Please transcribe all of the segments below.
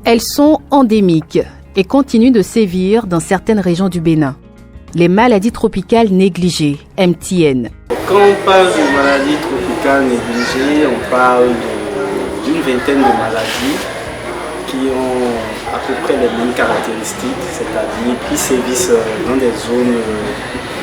Elles sont endémiques et continuent de sévir dans certaines régions du Bénin. Les maladies tropicales négligées, MTN. Quand on parle de maladies tropicales négligées, on parle d'une vingtaine de maladies qui ont à peu près les mêmes caractéristiques, c'est-à-dire qui sévissent dans des zones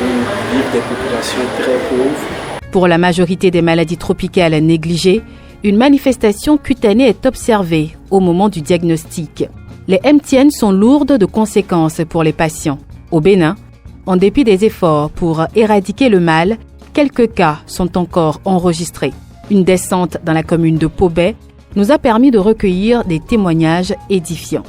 où vivent des populations très pauvres. Pour la majorité des maladies tropicales négligées, une manifestation cutanée est observée au moment du diagnostic. Les MTN sont lourdes de conséquences pour les patients. Au Bénin, en dépit des efforts pour éradiquer le mal, quelques cas sont encore enregistrés. Une descente dans la commune de Pobé nous a permis de recueillir des témoignages édifiants.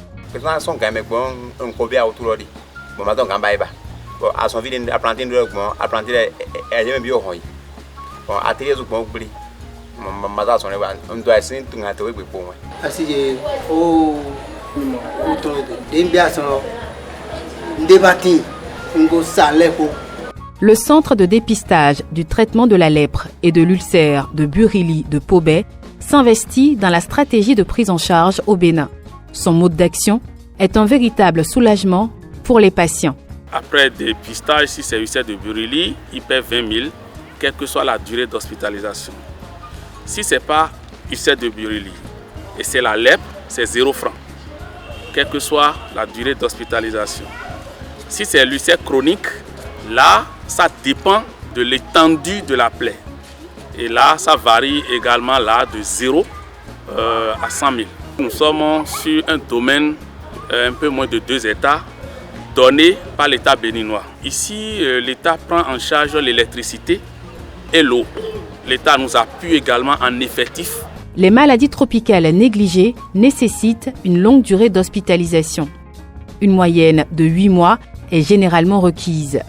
Le centre de dépistage du traitement de la lèpre et de l'ulcère de Burili de Pobé s'investit dans la stratégie de prise en charge au Bénin. Son mode d'action est un véritable soulagement pour les patients. Après dépistage, si c'est ulcère de Burili, il paie 20 000, quelle que soit la durée d'hospitalisation. Si ce n'est pas ulcère de Burili et c'est la lèpre, c'est 0 francs, quelle que soit la durée d'hospitalisation. Si c'est l'ulcère chronique, là, ça dépend de l'étendue de la plaie. Et là, ça varie également là, de 0 à 100 000. Nous sommes sur un domaine un peu moins de 2 hectares donné par l'État béninois. Ici, l'État prend en charge l'électricité et l'eau. L'État nous appuie également en effectif. Les maladies tropicales négligées nécessitent une longue durée d'hospitalisation. Une moyenne de 8 mois est généralement requise.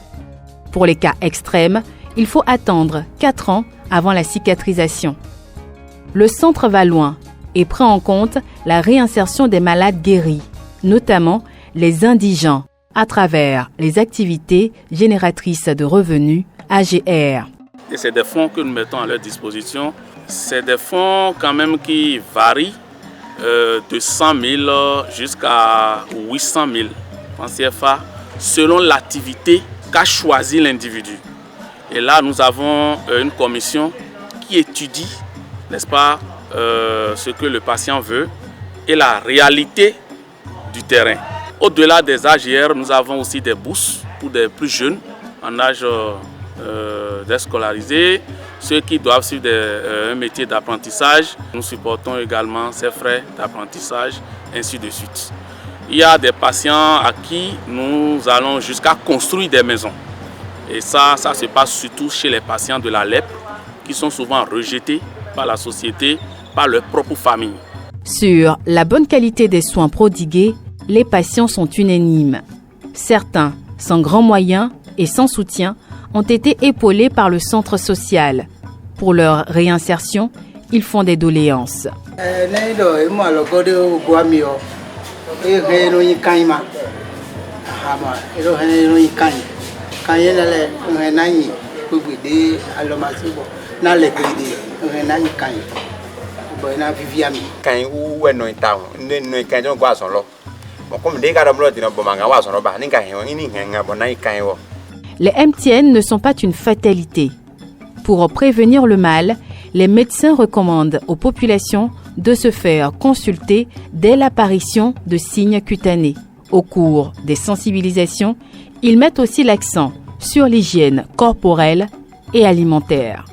Pour les cas extrêmes, il faut attendre 4 ans avant la cicatrisation. Le centre va loin et prend en compte la réinsertion des malades guéris, notamment les indigents, à travers les activités génératrices de revenus AGR. Et c'est des fonds que nous mettons à leur disposition. C'est des fonds quand même qui varient de 100 000 jusqu'à 800 000 en CFA selon l'activité qu'a choisi l'individu. Et là, nous avons une commission qui étudie, n'est-ce pas, ce que le patient veut et la réalité du terrain. Au-delà des AGR, nous avons aussi des bourses pour des plus jeunes en âge déscolarisé, ceux qui doivent suivre un métier d'apprentissage. Nous supportons également ces frais d'apprentissage, ainsi de suite. Il y a des patients à qui nous allons jusqu'à construire des maisons. Et ça se passe surtout chez les patients de la lèpre qui sont souvent rejetés par la société, par leur propre famille. Sur la bonne qualité des soins prodigués, les patients sont unanimes. Certains, sans grands moyens et sans soutien, ont été épaulés par le centre social. Pour leur réinsertion, ils font des doléances. Les MTN ne sont pas une fatalité. Pour prévenir le mal, les médecins recommandent aux populations de se faire consulter dès l'apparition de signes cutanés. Au cours des sensibilisations, ils mettent aussi l'accent sur l'hygiène corporelle et alimentaire.